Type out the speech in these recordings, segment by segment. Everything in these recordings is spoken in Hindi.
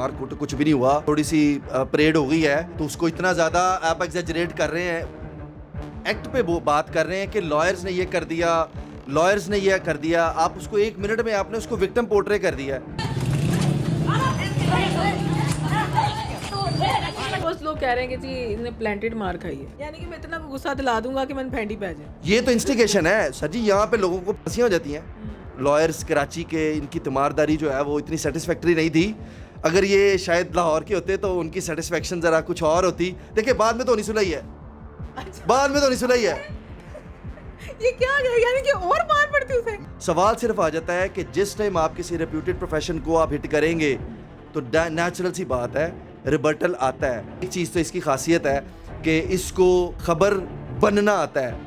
मार कुछ भी नहीं हुआ, थोड़ी सी परेड हो गई है, तो उसको इतना ज़्यादा आप एग्जैजरेट कर रहे हैं, एक्ट पे वो बात कर रहे हैं कि लॉयर्स ने ये कर दिया, लॉयर्स ने ये कर दिया। आप उसको 1 मिनट में आपने उसको विक्टिम पोर्ट्रे कर दिया है। बहुत लोग कह रहे हैं कि जी इन्हें प्लांटेड मार खाई है, यानी कि मैं इतना गुस्सा दिला दूंगा कि मैंने फेंटी पै जाए। ये तो इंस्टिगेशन है सर जी, यहाँ पे लोगों को फंसियाँ हो जाती हैं। लॉयर्स कराची के, इनकी तीमारदारी जो है वो इतनी सेटिस्फैक्ट्री नहीं थी। अगर ये शायद लाहौर के होते तो उनकी सेटिस्फैक्शन ज़रा कुछ और होती। देखिए बाद में तो नहीं सुलही है, बाद में तो नहीं सुलही है। ये क्या है, यानी कि और मार पड़ती उसे। सवाल सिर्फ आ जाता है कि जिस टाइम आप किसी रेप्यूटेड प्रोफेशन को आप हिट करेंगे तो नेचुरल सी बात है, रिबर्टल आता है। एक चीज़ तो इसकी खासियत है कि इसको खबर बनना आता है।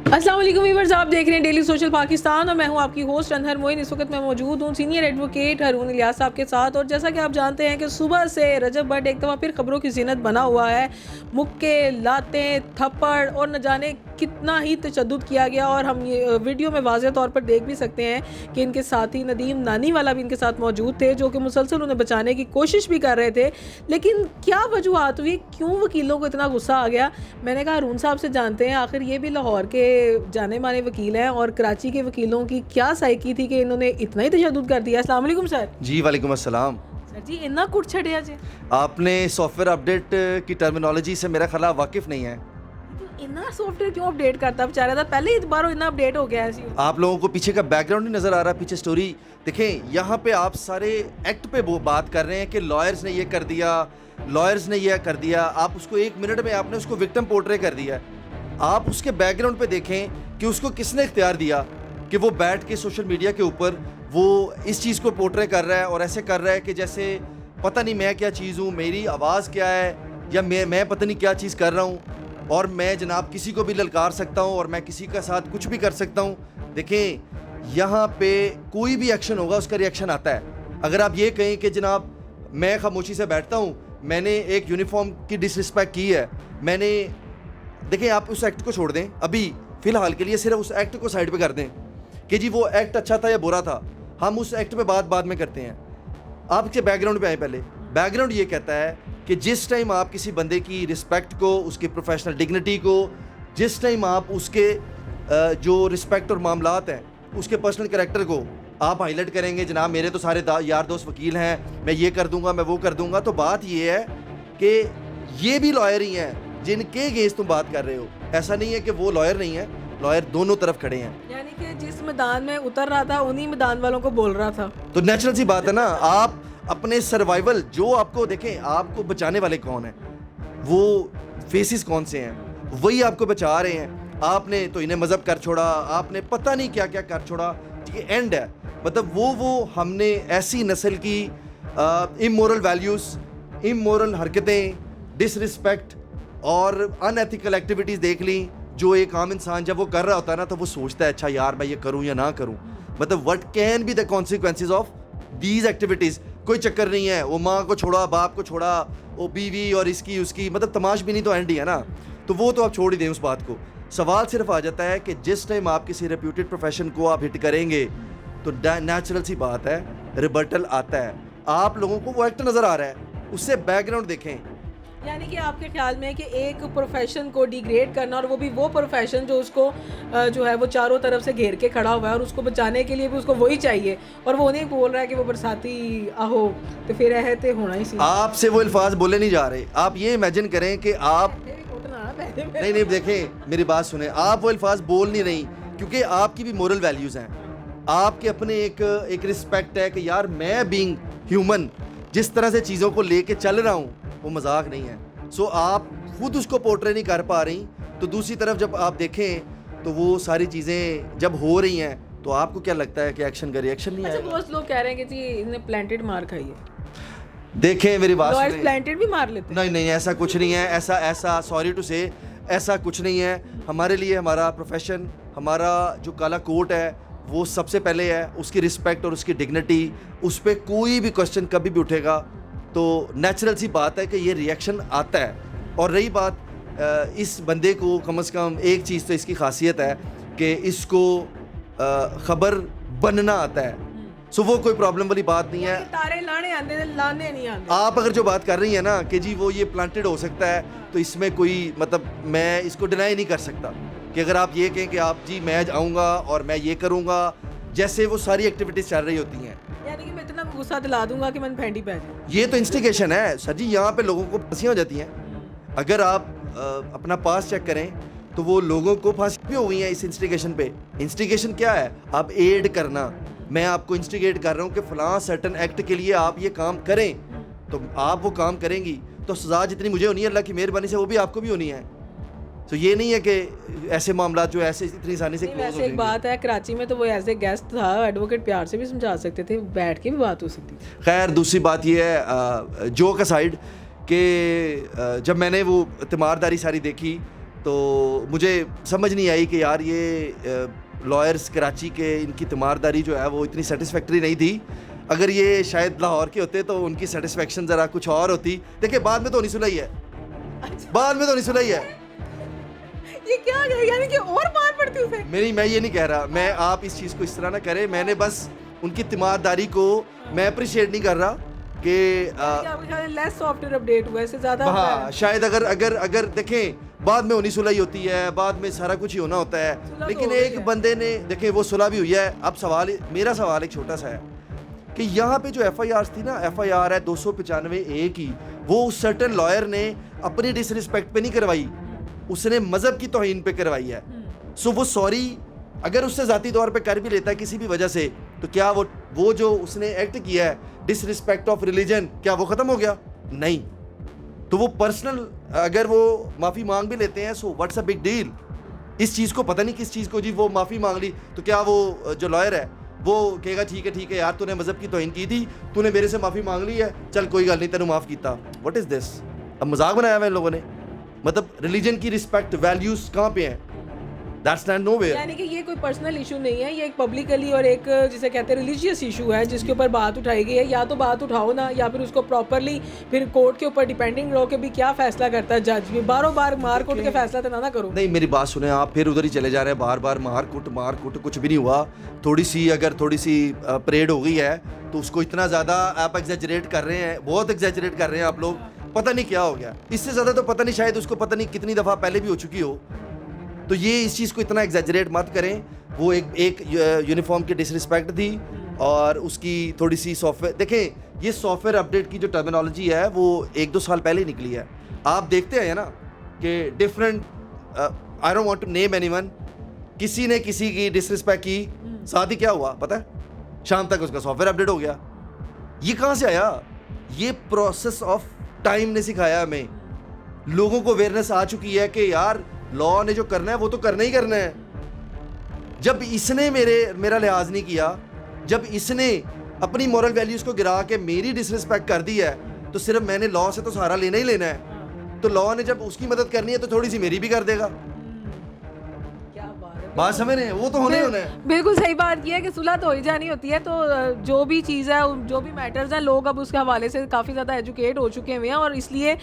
अस्सलाम वालेकुम व्यूअर्स, आप देख रहे हैं डेली सोशल पाकिस्तान और मैं हूं आपकी होस्ट अनहर मोइन। इस वक्त मैं मौजूद हूं सीनियर एडवोकेट हारून इलियास साहब के साथ। और जैसा कि आप जानते हैं कि सुबह से रजब भट्ट एक दफ़ा फिर खबरों की ज़ीनत बना हुआ है। मुक्के, लातें, थप्पड़ और न जाने कितना ही तशद्दुद किया गया। और हम ये वीडियो में वाज़ेह तौर पर देख भी सकते हैं कि इनके साथी नदीम नानी वाला भी इनके साथ मौजूद थे, जो कि मुसलसल उन्हें बचाने की कोशिश भी कर रहे थे। लेकिन क्या वजूहत हुई, क्यों वकीलों को इतना गुस्सा आ गया? मैंने कहा हारून साहब से जानते हैं, आखिर ये भी लाहौर के जाने माने वकील हैं और कराची के वकीलों की क्या साइकी थी कि इन्होंने इतना ही तशद्दुद कर दिया। अस्सलाम वालेकुम सर। जी वालेकुम अस्सलाम। सर जी इन्ना कुछ छड़िया जी, आपने सॉफ्टवेयर अपडेट की टर्मिनोलॉजी से मेरा ख्याल वाकिफ नहीं है। इतना सॉफ्टवेयर क्यों अपडेट करता बेचारा था, पहले ही बार इतना अपडेट हो गया है। आप लोगों को पीछे का बैकग्राउंड नहीं नजर आ रहा, पीछे स्टोरी देखें। यहाँ पे आप सारे एक्ट पे वो बात कर रहे हैं कि लॉयर्स ने ये कर दिया, लॉयर्स ने ये कर दिया। आप उसको 1 मिनट में आपने उसको विक्टिम पोर्ट्रे कर दिया है। आप उसके बैकग्राउंड पे देखें कि उसको किसने इख्तियार दिया कि वो बैठ के सोशल मीडिया के ऊपर वो इस चीज़ को पोर्ट्रे कर रहा है और ऐसे कर रहा है कि जैसे पता नहीं मैं क्या चीज़ हूँ, मेरी आवाज़ क्या है, या मैं पता नहीं क्या चीज़ कर रहा हूँ और मैं जनाब किसी को भी ललकार सकता हूँ और मैं किसी के साथ कुछ भी कर सकता हूँ। देखें यहाँ पे कोई भी एक्शन होगा उसका रिएक्शन आता है। अगर आप ये कहें कि जनाब मैं खामोशी से बैठता हूँ, मैंने एक यूनिफॉर्म की डिसरिस्पेक्ट की है, मैंने, देखिए आप उस एक्ट को छोड़ दें, अभी फ़िलहाल के लिए सिर्फ उस एक्ट को साइड पे कर दें कि जी वो एक्ट अच्छा था या बुरा था, हम उस एक्ट पे बात बाद में करते हैं। आपके बैकग्राउंड पे आए पहले। बैकग्राउंड ये कहता है कि जिस टाइम आप किसी बंदे की रिस्पेक्ट को, उसकी प्रोफेशनल डिग्निटी को, जिस टाइम आप उसके जो रिस्पेक्ट और मामलात हैं, उसके पर्सनल कैरेक्टर को आप हाईलाइट करेंगे, जनाब मेरे तो सारे यार दोस्त वकील हैं, मैं ये कर दूंगा, मैं वो कर दूंगा, तो बात ये है कि ये भी लॉयर ही हैं जिनके अगेंस्ट तुम बात कर रहे हो। ऐसा नहीं है कि वो लॉयर नहीं है, लॉयर दोनों तरफ खड़े हैं। यानी कि जिस मैदान में उतर रहा था उन्हीं मैदान वालों को बोल रहा था। तो नेचुरल सी बात है ना, आप अपने सर्वाइवल, जो आपको देखें आपको बचाने वाले कौन हैं, वो फेसिस कौन से हैं, वही आपको बचा रहे हैं। आपने तो इन्हें मजहब कर छोड़ा, आपने पता नहीं क्या क्या कर छोड़ा, ये एंड है। मतलब वो हमने ऐसी नस्ल की इमोरल वैल्यूज़, इमोरल हरकतें, डिसरिस्पेक्ट और अनएथिकल एक्टिविटीज़ देख ली, जो एक आम इंसान जब वो कर रहा होता है ना तो वो सोचता है अच्छा यार मैं ये करूं या ना करूं। मतलब what can be the consequences of these activities. कोई चक्कर नहीं है, वो माँ को छोड़ा, बाप को छोड़ा, वो बीवी और इसकी उसकी, मतलब तमाश भी नहीं तो एंड ही है ना। तो वो तो आप छोड़ ही दें उस बात को। सवाल सिर्फ आ जाता है कि जिस टाइम आप किसी रेप्यूटेड प्रोफेशन को आप हिट करेंगे तो नेचुरल सी बात है, रिबर्टल आता है। आप लोगों को वो एक्ट नज़र आ रहा है, उससे बैकग्राउंड देखें। यानी कि आपके ख्याल में कि एक प्रोफेशन को डिग्रेड करना, और वो भी वो प्रोफेशन जो उसको जो है वो चारों तरफ से घेर के खड़ा हुआ है और उसको बचाने के लिए भी उसको वही चाहिए, और वो नहीं बोल रहा है कि वो बरसाती आहो तो फिर रहते होना ही। आपसे वो अल्फाज बोले नहीं जा रहे। आप ये इमेजिन करें कि आप नहीं देखें मेरी बात सुने, आप वो अल्फाज बोल नहीं रही क्योंकि आपकी भी मोरल वैल्यूज़ हैं, आपके अपने एक रिस्पेक्ट है कि यार मैं बीइंग ह्यूमन जिस तरह से चीज़ों को लेके चल रहा हूँ वो मजाक नहीं है। सो आप खुद उसको पोर्ट्रे नहीं कर पा रही, तो दूसरी तरफ जब आप देखें तो वो सारी चीज़ें जब हो रही हैं तो आपको क्या लगता है कि एक्शन का रिएक्शन नहीं आएगा? बहुत लोग कह रहे हैं कि जी इन्हें प्लांटेड मार खाई है। देखें मेरी बात लॉयर्स प्लांटेड भी मार लेते हैं। नहीं ऐसा कुछ नहीं है, ऐसा सॉरी टू से ऐसा कुछ नहीं है। हमारे लिए हमारा प्रोफेशन, हमारा जो काला कोट है वो सबसे पहले है, उसकी रिस्पेक्ट और उसकी डिग्निटी, उस पर कोई भी क्वेश्चन कभी भी उठेगा तो नेचुरल सी बात है कि ये रिएक्शन आता है। और रही बात इस बंदे को, कम से कम एक चीज़ तो इसकी खासियत है कि इसको खबर बनना आता है। सो वो कोई प्रॉब्लम वाली बात नहीं है। तारे लाने आते लाने नहीं आते। आप अगर जो बात कर रही हैं ना कि जी वो ये प्लांटेड हो सकता है, तो इसमें कोई मतलब मैं इसको डिनाई नहीं कर सकता कि अगर आप ये कहें कि आप जी मैं आऊँगा और मैं ये करूँगा, जैसे वो सारी एक्टिविटीज़ चल रही होती हैं, यानी कि मैं इतना गुस्सा दिला दूंगा कि मन फेंडी पै जाए। ये तो इंस्टिगेशन है सर जी। यहाँ पे लोगों को फांसियाँ हो जाती हैं। अगर आप अपना पास चेक करें तो वो लोगों को फांसी भी हो गई है इस इंस्टिगेशन पे। इंस्टिगेशन क्या है? आप एड करना। मैं आपको इंस्टिगेट कर रहा हूँ कि फलां सर्टन एक्ट के लिए आप ये काम करें, तो आप वो काम करेंगी तो सज़ा जितनी मुझे होनी है अल्लाह की मेहरबानी से वो भी आपको भी होनी है। तो ये नहीं है कि ऐसे मामला जो ऐसे इतनी आसानी से क्लोज हो वैसे एक बात है, कराची में तो वो एज ए गेस्ट था, एडवोकेट प्यार से भी समझा सकते थे, बैठ के भी बात हो सकती थी। खैर दूसरी बात ये है जोक असाइड कि जब मैंने वो तीमारदारी सारी देखी तो मुझे समझ नहीं आई कि यार ये लॉयर्स कराची के इनकी तीमारदारी जो है वो इतनी सेटिस्फैक्टरी नहीं थी। अगर ये शायद लाहौर के होते तो उनकी सेटिस्फैक्शन ज़रा कुछ और होती। देखिए बाद में तो नहीं सुलही है, बाद में तो नहीं सुलही है। ये क्या है? यानी कि और मार पड़ती उसे? मैं ये नहीं कह रहा, मैं आप इस चीज़ को इस तरह ना करें। मैंने बस उनकी तीमारदारी को मैं अप्रिशिएट नहीं कर रहा कि लेस सॉफ्टवेयर अपडेट हुआ इससे ज़्यादा। हाँ शायद अगर देखें बाद में होनी सुलह होती है, बाद में सारा कुछ ही होना होता है, लेकिन एक बंदे ने देखें वो सुलह भी हुई है। अब मेरा सवाल एक छोटा सा है कि यहाँ पे जो FIR थी ना, FIR है 295A की, वो उस सर्टन लॉयर ने अपनी डिसरिस्पेक्ट पे नहीं करवाई, उसने मजहब की तौहीन पे करवाई है। सो वो सॉरी अगर उससे ज़ाती तौर पे कर भी लेता है किसी भी वजह से, तो क्या वो जो उसने एक्ट किया है डिसरिस्पेक्ट ऑफ रिलीजन, क्या वो ख़त्म हो गया? नहीं। तो वो पर्सनल अगर वो माफ़ी मांग भी लेते हैं, so what's a big deal? इस चीज़ को पता नहीं किस चीज़ को जी वो माफ़ी मांग ली, तो क्या वो जो लॉयर है वो कहेगा ठीक है यार तूने मजहब की तौहीन की थी, तूने मेरे से माफ़ी मांग ली है, चल कोई गल नहीं तेनू माफ़ किया। What is this? अब मजाक बनाया हुआ इन लोगों ने। मतलब रिलीजन की रिस्पेक्ट वैल्यूज़ कहाँ पे हैं? That's not nowhere. यानी कि ये कोई पर्सनल इशू नहीं है, ये एक पब्लिकली और एक जिसे कहते हैं रिलीजियस इशू है जिसके ऊपर बात उठाई गई है। या तो बात उठाओ ना, या फिर उसको प्रॉपरली फिर कोर्ट के ऊपर डिपेंडिंग रहो कि भी क्या फैसला करता है जज भी। बारों बार मार कुट के फैसला तो ना करो। नहीं मेरी बात सुने, आप फिर उधर ही चले जा रहे हैं, बार बार मार कुट कुछ भी नहीं हुआ। थोड़ी सी परेड हो गई है तो उसको इतना ज़्यादा आप एग्जैजरेट कर रहे हैं, बहुत एग्जैजरेट कर रहे हैं आप लोग। पता नहीं क्या हो गया, इससे ज़्यादा तो पता नहीं, शायद उसको पता नहीं कितनी दफ़ा पहले भी हो चुकी हो। तो ये इस चीज़ को इतना एग्जैजरेट मत करें। वो एक यूनिफॉर्म की डिसरिस्पेक्ट थी और उसकी थोड़ी सी सॉफ्टवेयर, देखें ये सॉफ्टवेयर अपडेट की जो टर्मिनोलॉजी है वो 1-2 साल पहले ही निकली है। आप देखते हैं ना कि different, I don't want to name anyone, किसी ने किसी की डिसरिस्पेक्ट की, साथ ही क्या हुआ पता है? शाम तक उसका सॉफ्टवेयर अपडेट हो गया। ये कहाँ से आया? ये प्रोसेस ऑफ टाइम ने सिखाया हमें। लोगों को अवेयरनेस आ चुकी है कि यार लॉ ने जो करना है वो तो करना ही करना है। जब इसने मेरा लिहाज नहीं किया, जब इसने अपनी मॉरल वैल्यूज को गिरा के मेरी डिसरिस्पेक्ट कर दी है, तो सिर्फ मैंने लॉ से तो सहारा लेना ही लेना है। तो लॉ ने जब उसकी मदद करनी है तो थोड़ी सी मेरी भी कर देगा। बात समझ रहे हैं? वो तो होने ही होना है। बिल्कुल सही बात ये है कि सुलह तो हो ही जानी होती है। तो जो भी चीज़ है, जो भी मैटर्स हैं, लोग अब उसके हवाले से काफ़ी ज़्यादा एजुकेट हो चुके हुए हैं और इसलिए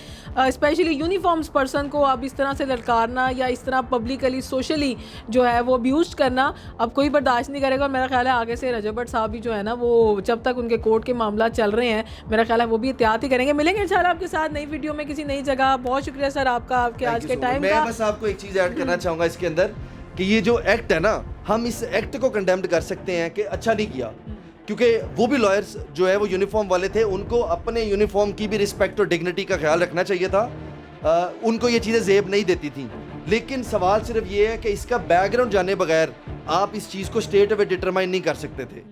स्पेशली यूनिफॉर्म्स पर्सन को अब इस तरह से ललकारना या इस तरह पब्लिकली सोशली जो है वो अब्यूज़ करना अब कोई बर्दाश्त नहीं करेगा। और मेरा ख्याल है आगे से रजब भट्ट साहब भी जो है ना, वो जब तक उनके कोर्ट के मामला चल रहे हैं, मेरा ख्याल है वो भी एहतियात ही करेंगे। मिलेंगे इंशाल्लाह आपके साथ नई वीडियो में किसी नई जगह। बहुत शुक्रिया सर आपका, आपके आज के टाइम का। मैं बस आपको एक चीज़ ऐड करना चाहूँगा इसके अंदर कि ये जो एक्ट है ना, हम इस एक्ट को कंडेम्ड कर सकते हैं कि अच्छा नहीं किया, क्योंकि वो भी लॉयर्स जो है वो यूनिफॉर्म वाले थे, उनको अपने यूनिफॉर्म की भी रिस्पेक्ट और डिग्निटी का ख्याल रखना चाहिए था। उनको ये चीज़ें जेब नहीं देती थी। लेकिन सवाल सिर्फ ये है कि इसका बैकग्राउंड जाने बगैर आप इस चीज़ को स्ट्रेट अवे डिटरमाइन नहीं कर सकते थे।